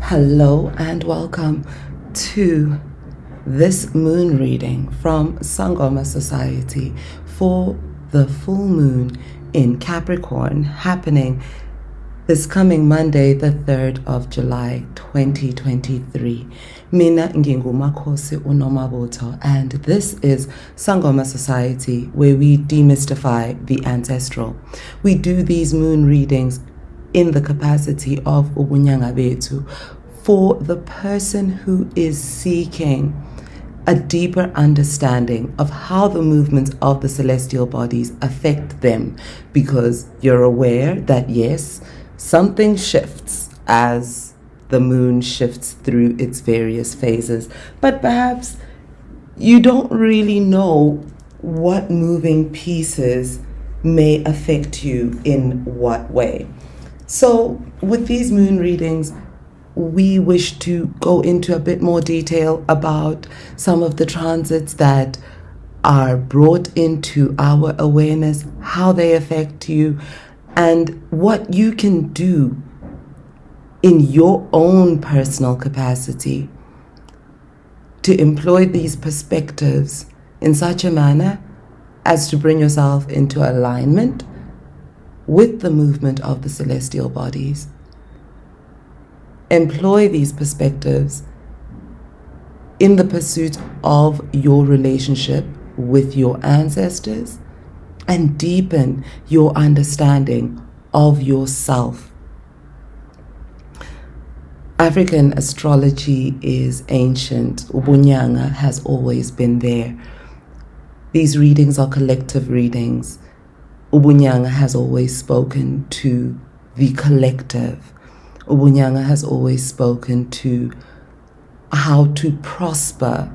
Hello and welcome to this moon reading from Sangoma Society for the full moon in Capricorn happening this coming Monday, the 3rd of July, 2023. Mina ngingumakhosi uNomaboto, and this is Sangoma Society, where we demystify the ancestral. We do these moon readings in the capacity of ubunyanga bethu for the person who is seeking a deeper understanding of how the movements of the celestial bodies affect them, because you're aware that yes, something shifts as the moon shifts through its various phases, but perhaps you don't really know what moving pieces may affect you in what way. So with these moon readings, we wish to go into a bit more detail about some of the transits that are brought into our awareness, how they affect you, and what you can do in your own personal capacity to employ these perspectives in such a manner as to bring yourself into alignment with the movement of the celestial bodies. Employ these perspectives in the pursuit of your relationship with your ancestors and deepen your understanding of yourself. African astrology is ancient. Ubunyanga has always been there. These readings are collective readings. Ubunyanga has always spoken to the collective. Ubunyanga has always spoken to how to prosper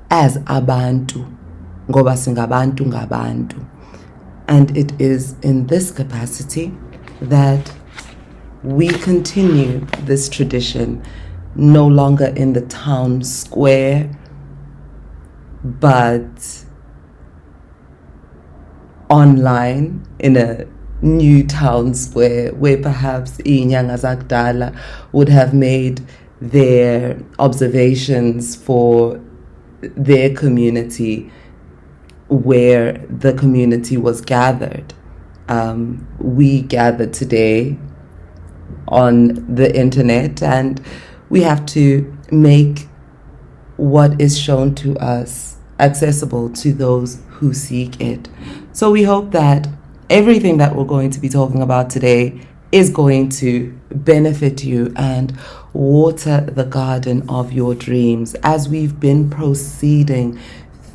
as abantu, ngoba singabantu ngabantu. And it is in this capacity that we continue this tradition, no longer in the town square, but online in a new town square where perhaps inyanga zakudala would have made their observations for their community where the community was gathered. We gathered today on the internet, and we have to make what is shown to us accessible to those who seek it. So we hope that everything that we're going to be talking about today is going to benefit you and water the garden of your dreams. As we've been proceeding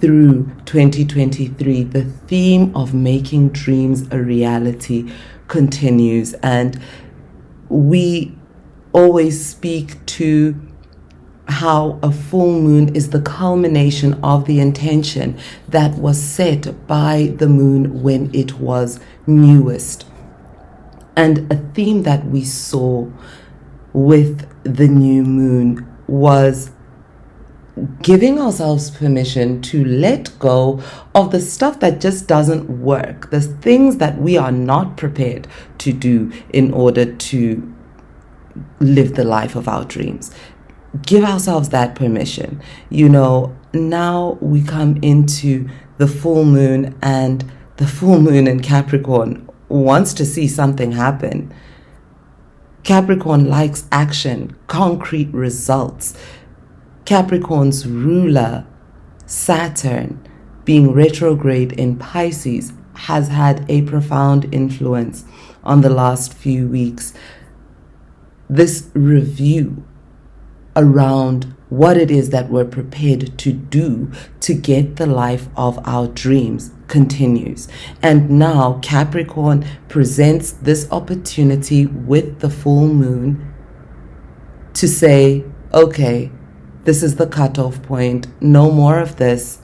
through 2023, the theme of making dreams a reality continues, and we always speak to how a full moon is the culmination of the intention that was set by the moon when it was newest. And a theme that we saw with the new moon was giving ourselves permission to let go of the stuff that just doesn't work, the things that we are not prepared to do in order to live the life of our dreams. Give ourselves that permission. Now we come into the full moon, and the full moon in Capricorn wants to see something happen. Capricorn likes action, concrete results. Capricorn's ruler, Saturn, being retrograde in Pisces, has had a profound influence on the last few weeks. This review around what it is that we're prepared to do to get the life of our dreams continues. And now Capricorn presents this opportunity with the full moon to say, okay, this is the cutoff point. No more of this.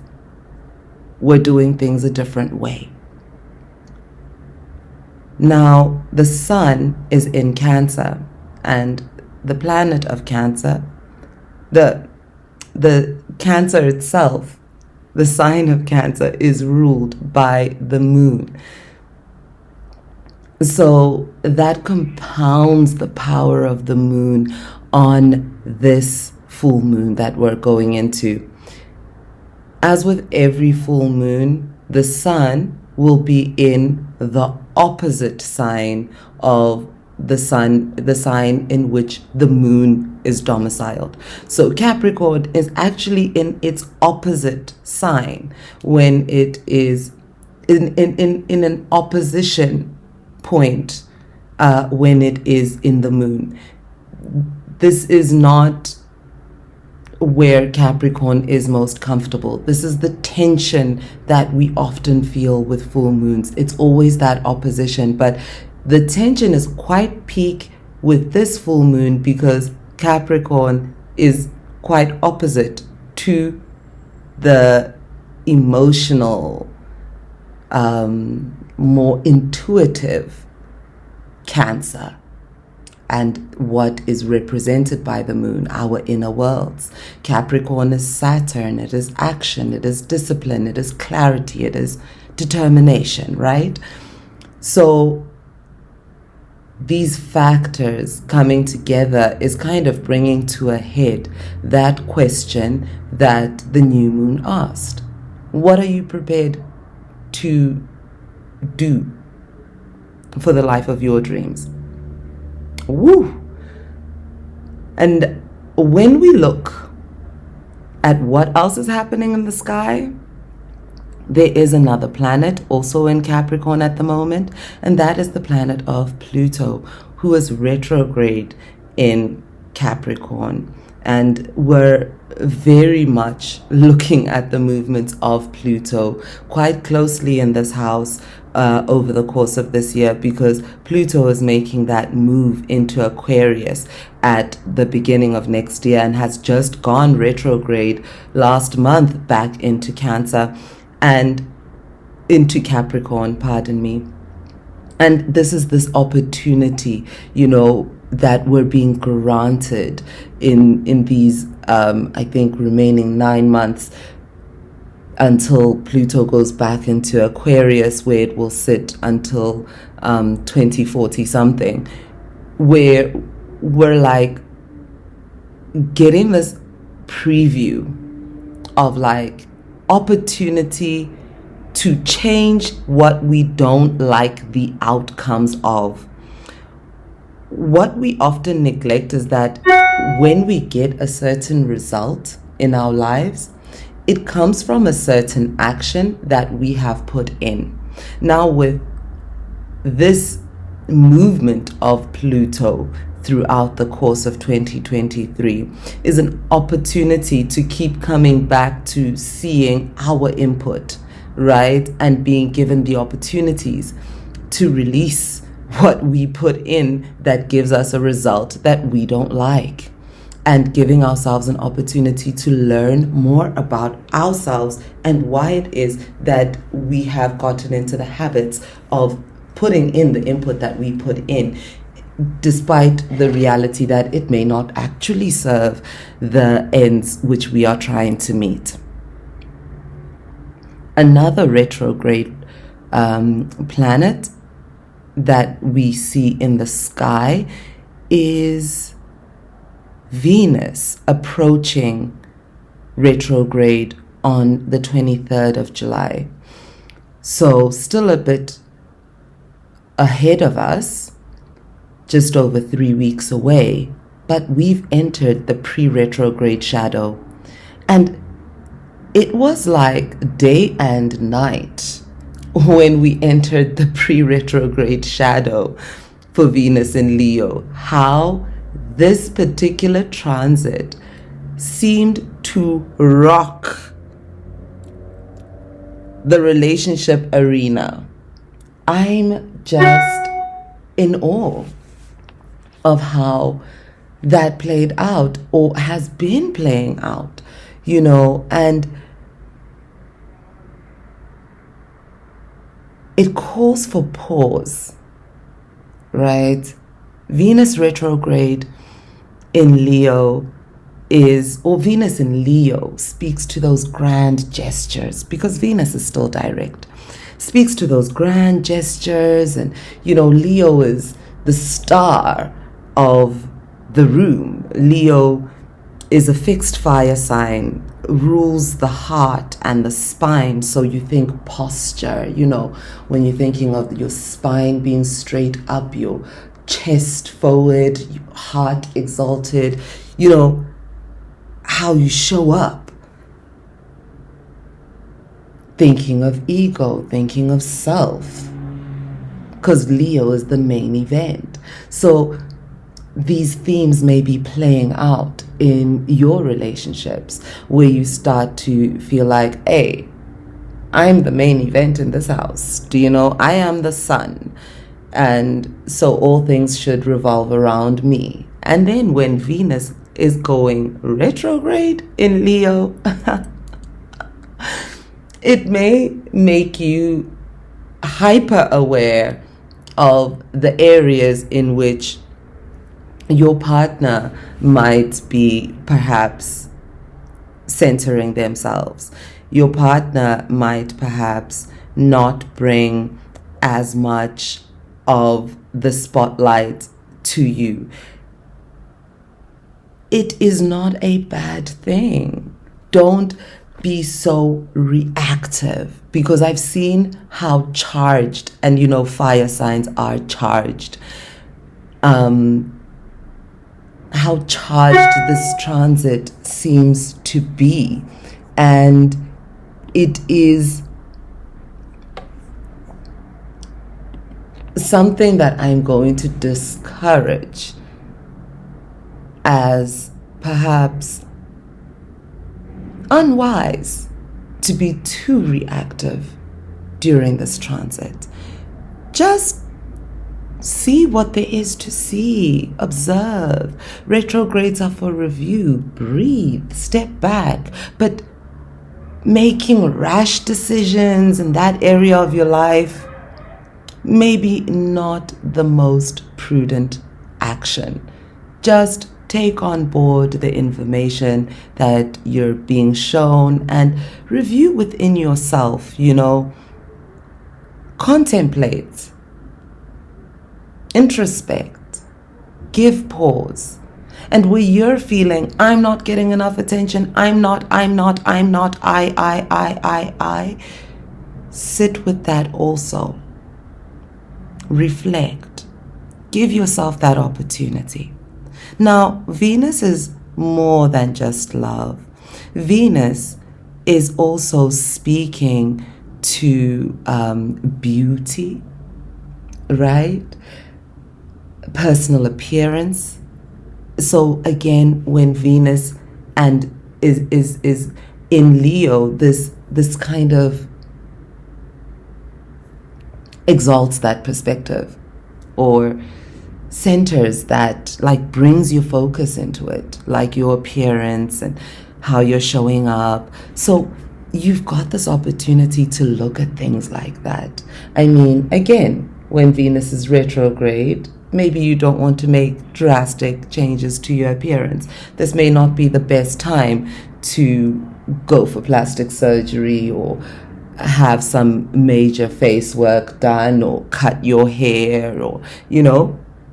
We're doing things a different way. Now, the sun is in Cancer, and the planet of Cancer, the Cancer itself, the sign of Cancer, is ruled by the moon. So that compounds the power of the moon on this full moon that we're going into. As with every full moon, the sun will be in the opposite sign of the sign in which the moon is domiciled. So Capricorn is actually in its opposite sign when it is in an opposition point when it is in the moon. This is not where Capricorn is most comfortable. This is the tension that we often feel with full moons. It's always that opposition, but the tension is quite peak with this full moon because Capricorn is quite opposite to the emotional, more intuitive Cancer, and what is represented by the moon, our inner worlds. Capricorn is Saturn, it is action, it is discipline, it is clarity, it is determination, right? So these factors coming together is kind of bringing to a head that question that the new moon asked. What are you prepared to do for the life of your dreams? Woo! And when we look at what else is happening in the sky, there is another planet also in Capricorn at the moment, and that is the planet of Pluto, who is retrograde in Capricorn. And we're very much looking at the movements of Pluto quite closely in this house over the course of this year, because Pluto is making that move into Aquarius at the beginning of next year and has just gone retrograde last month back into Cancer and into Capricorn, pardon me. And this is this opportunity, that we're being granted in these, I think, remaining 9 months until Pluto goes back into Aquarius, where it will sit until 2040 something, where we're like getting this preview of like opportunity to change what we don't like the outcomes of. What we often neglect is that when we get a certain result in our lives, it comes from a certain action that we have put in. Now, with this movement of Pluto throughout the course of 2023 is an opportunity to keep coming back to seeing our input, right? And being given the opportunities to release what we put in that gives us a result that we don't like, and giving ourselves an opportunity to learn more about ourselves and why it is that we have gotten into the habits of putting in the input that we put in, despite the reality that it may not actually serve the ends which we are trying to meet. Another retrograde planet that we see in the sky is Venus approaching retrograde on the 23rd of July. So still a bit ahead of us, just over 3 weeks away, but we've entered the pre-retrograde shadow. And it was like day and night when we entered the pre-retrograde shadow for Venus in Leo. How this particular transit seemed to rock the relationship arena. I'm just in awe of how that played out, or has been playing out, and it calls for pause, right? Venus retrograde in Leo Venus in Leo speaks to those grand gestures, because Venus is still direct. speaks to those grand gestures. And, Leo is the star of the room. Leo is a fixed fire sign, rules the heart and the spine. So you think posture, when you're thinking of your spine being straight up, your chest forward, your heart exalted, how you show up. Thinking of ego, thinking of self, because Leo is the main event. So these themes may be playing out in your relationships, where you start to feel like, hey, I'm the main event in this house. Do you know? I am the sun. And so all things should revolve around me. And then when Venus is going retrograde in Leo, it may make you hyper aware of the areas in which your partner might be perhaps centering themselves. Your partner might perhaps not bring as much of the spotlight to you. It is not a bad thing. Don't be so reactive, because I've seen how charged, and fire signs are charged. How charged this transit seems to be. And it is something that I'm going to discourage as perhaps unwise to be too reactive during this transit. Just see what there is to see. Observe. Retrogrades are for review. Breathe. Step back. But making rash decisions in that area of your life, maybe not the most prudent action. Just take on board the information that you're being shown and review within yourself, contemplate. Introspect, give pause. And where you're feeling, I'm not getting enough attention, I, sit with that also. Reflect. Give yourself that opportunity. Now, Venus is more than just love. Venus is also speaking to beauty, right? Personal appearance. So again, when Venus and is in Leo, this kind of exalts that perspective, or centers that, like, brings your focus into it, like your appearance and how you're showing up. So you've got this opportunity to look at things like that. I mean, again, when Venus is retrograde, maybe you don't want to make drastic changes to your appearance. This may not be the best time to go for plastic surgery or have some major face work done or cut your hair, or,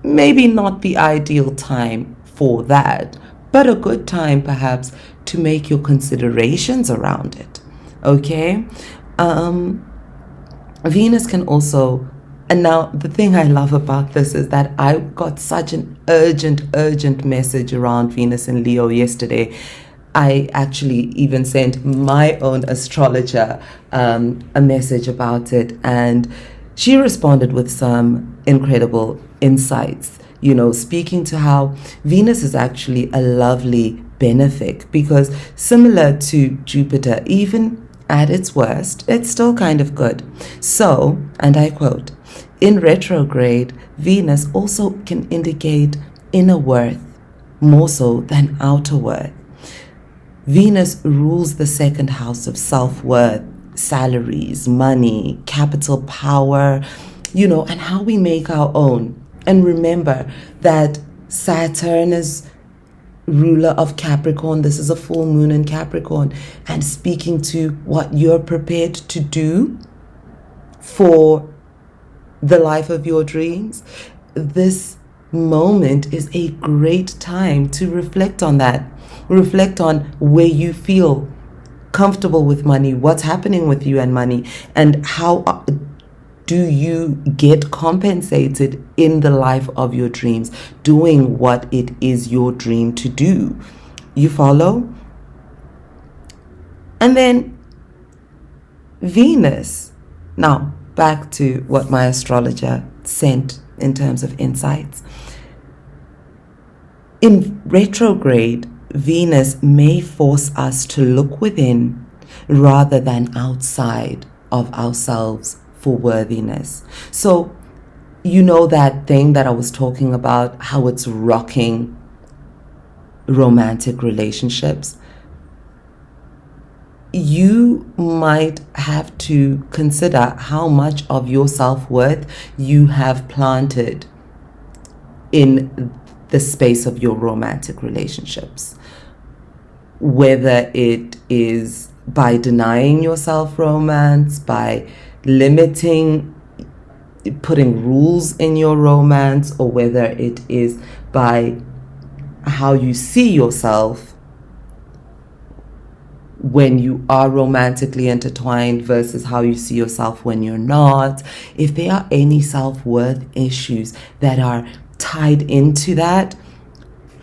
maybe not the ideal time for that, but a good time perhaps to make your considerations around it. Okay? Venus can also, and now the thing I love about this is that I got such an urgent message around Venus and Leo yesterday. I actually even sent my own astrologer a message about it, and she responded with some incredible insights, speaking to how Venus is actually a lovely benefic, because similar to Jupiter, even at its worst, it's still kind of good. So, and I quote, in retrograde, Venus also can indicate inner worth more so than outer worth. Venus rules the second house of self-worth, salaries, money, capital, power, and how we make our own. And remember that Saturn is ruler of Capricorn. This is a full moon in Capricorn, and speaking to what you're prepared to do for the life of your dreams, this moment is a great time to reflect on that. Reflect on where you feel comfortable with money, what's happening with you and money, and how do you get compensated in the life of your dreams, doing what it is your dream to do. You follow? And then Venus. Now, back to what my astrologer sent in terms of insights. In retrograde, Venus may force us to look within rather than outside of ourselves for worthiness. So, you know that thing that I was talking about, how it's rocking romantic relationships? You might have to consider how much of your self-worth you have planted in the space of your romantic relationships. Whether it is by denying yourself romance, by limiting, putting rules in your romance, or whether it is by how you see yourself when you are romantically intertwined versus how you see yourself when you're not. If there are any self-worth issues that are tied into that,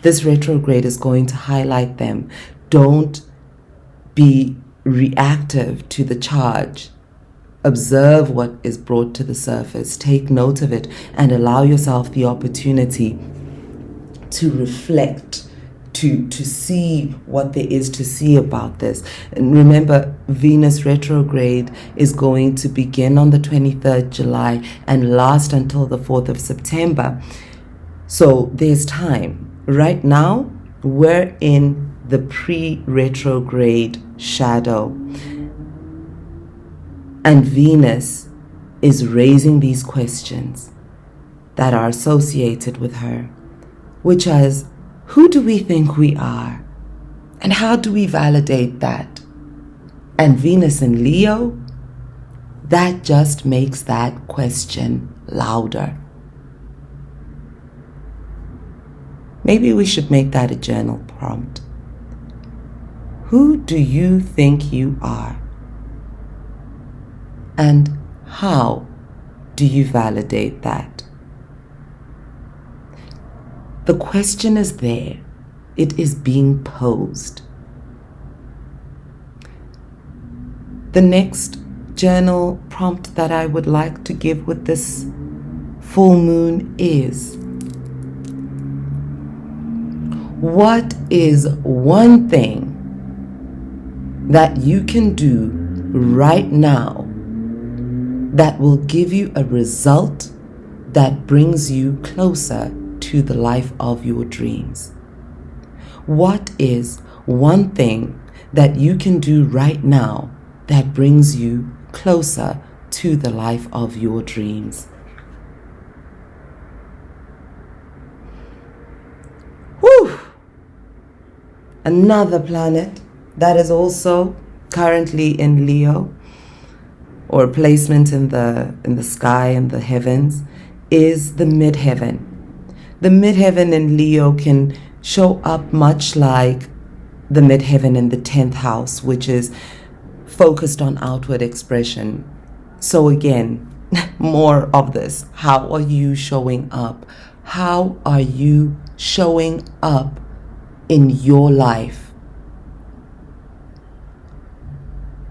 this retrograde is going to highlight them. Don't be reactive to the charge. Observe what is brought to the surface. Take note of it and allow yourself the opportunity to reflect, to see what there is to see about this. And remember, Venus retrograde is going to begin on the 23rd July and last until the 4th of September. So there's time. Right now, we're in the pre-retrograde shadow. And Venus is raising these questions that are associated with her, which is, who do we think we are? And how do we validate that? And Venus in Leo, that just makes that question louder. Maybe we should make that a journal prompt. Who do you think you are? And how do you validate that? The question is there. It is being posed. The next journal prompt that I would like to give with this full moon is, what is one thing that you can do right now that will give you a result that brings you closer to the life of your dreams? What is one thing that you can do right now that brings you closer to the life of your dreams? Whew! Another planet that is also currently in Leo, or a placement in the sky and the heavens, is the midheaven. The midheaven in Leo can show up much like the midheaven in the 10th house, which is focused on outward expression. So again, more of this. How are you showing up? How are you showing up in your life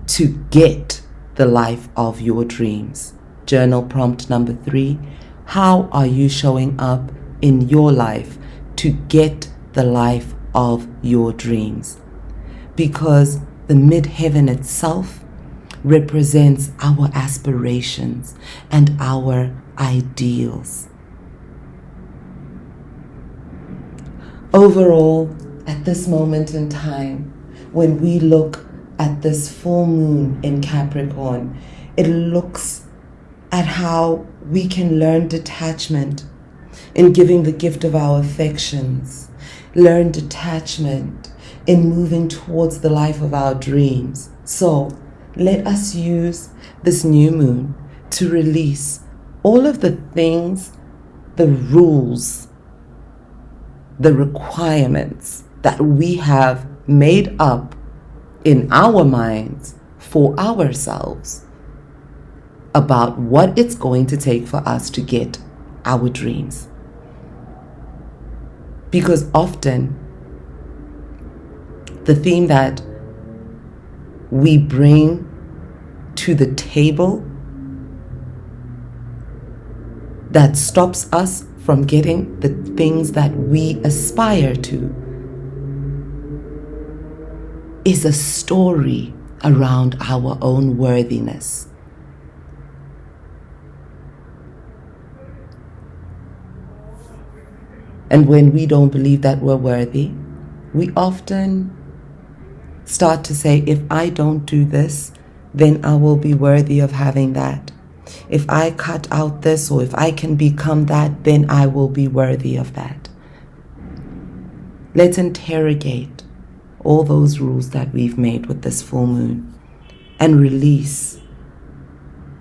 to get the life of your dreams? Journal prompt number 3. How are you showing up in your life to get the life of your dreams? Because the midheaven itself represents our aspirations and our ideals. Overall, at this moment in time, when we look at this full moon in Capricorn, it looks at how we can learn detachment in giving the gift of our affections, learn detachment in moving towards the life of our dreams. So let us use this new moon to release all of the things, the rules, the requirements that we have made up in our minds for ourselves about what it's going to take for us to get our dreams. Because often the theme that we bring to the table that stops us from getting the things that we aspire to is a story around our own worthiness. And when we don't believe that we're worthy, we often start to say, if I don't do this, then I will be worthy of having that. If I cut out this, or if I can become that, then I will be worthy of that. Let's interrogate all those rules that we've made with this full moon and release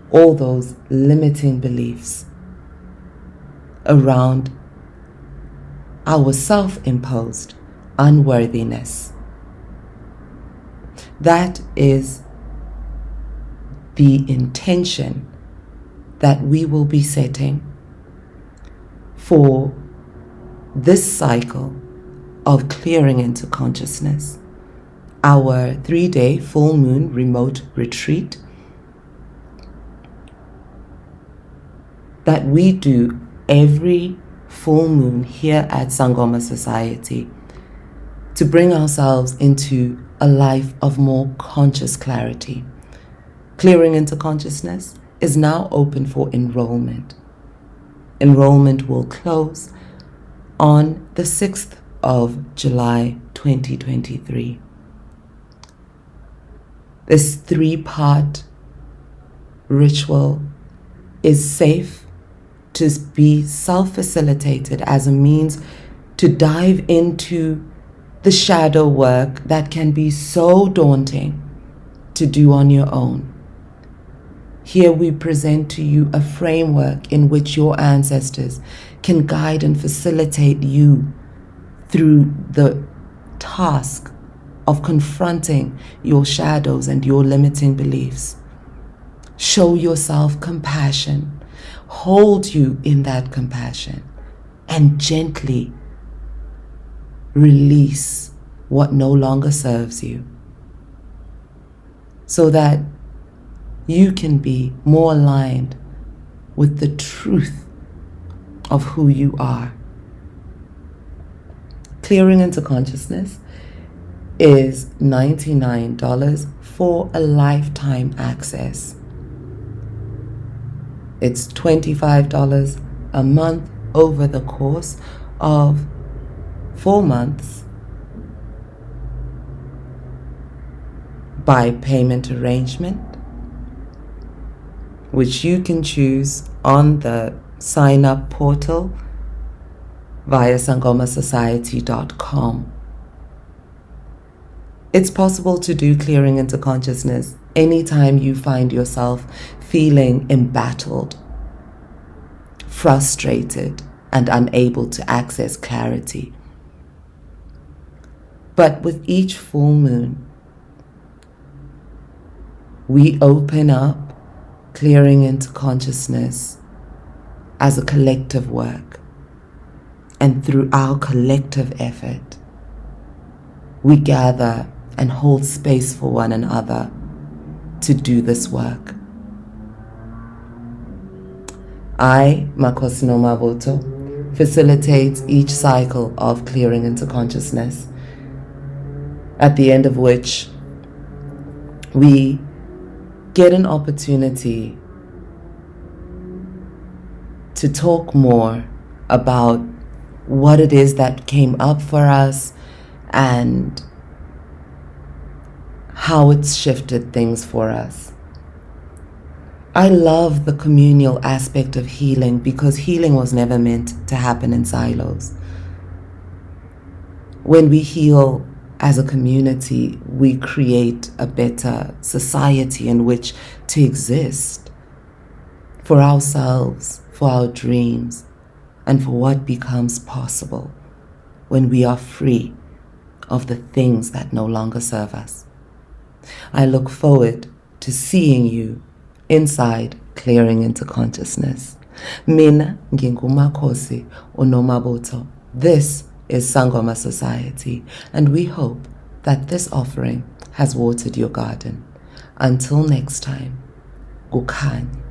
all those limiting beliefs around our self-imposed unworthiness. That is the intention that we will be setting for this cycle of clearing into consciousness, our 3-day full moon remote retreat that we do every full moon here at Sangoma Society to bring ourselves into a life of more conscious clarity. Clearing into consciousness is now open for enrollment. Enrollment will close on the 6th of July 2023. This 3-part ritual is safe to be self-facilitated as a means to dive into the shadow work that can be so daunting to do on your own. Here we present to you a framework in which your ancestors can guide and facilitate you through the task of confronting your shadows and your limiting beliefs. Show yourself compassion, hold you in that compassion, and gently release what no longer serves you, so that you can be more aligned with the truth of who you are. Clearing into consciousness is $99 for a lifetime access. It's $25 a month over the course of 4 months by payment arrangement, which you can choose on the sign-up portal via sangomasociety.com. It's possible to do clearing into consciousness anytime you find yourself feeling embattled, frustrated, and unable to access clarity. But with each full moon, we open up clearing into consciousness as a collective work. And through our collective effort, we gather and hold space for one another to do this work. I, Makosi no Mabuto, facilitates each cycle of clearing into consciousness, at the end of which we get an opportunity to talk more about what it is that came up for us and how it's shifted things for us. I love the communal aspect of healing because healing was never meant to happen in silos. When we heal as a community, we create a better society in which to exist. for ourselves, for our dreams, and for what becomes possible when we are free of the things that no longer serve us. I look forward to seeing you inside Clearing into Consciousness. Mina ngingumakhosi uNomabuto. This is Sangoma Society, and we hope that this offering has watered your garden. Until next time, kukhanya.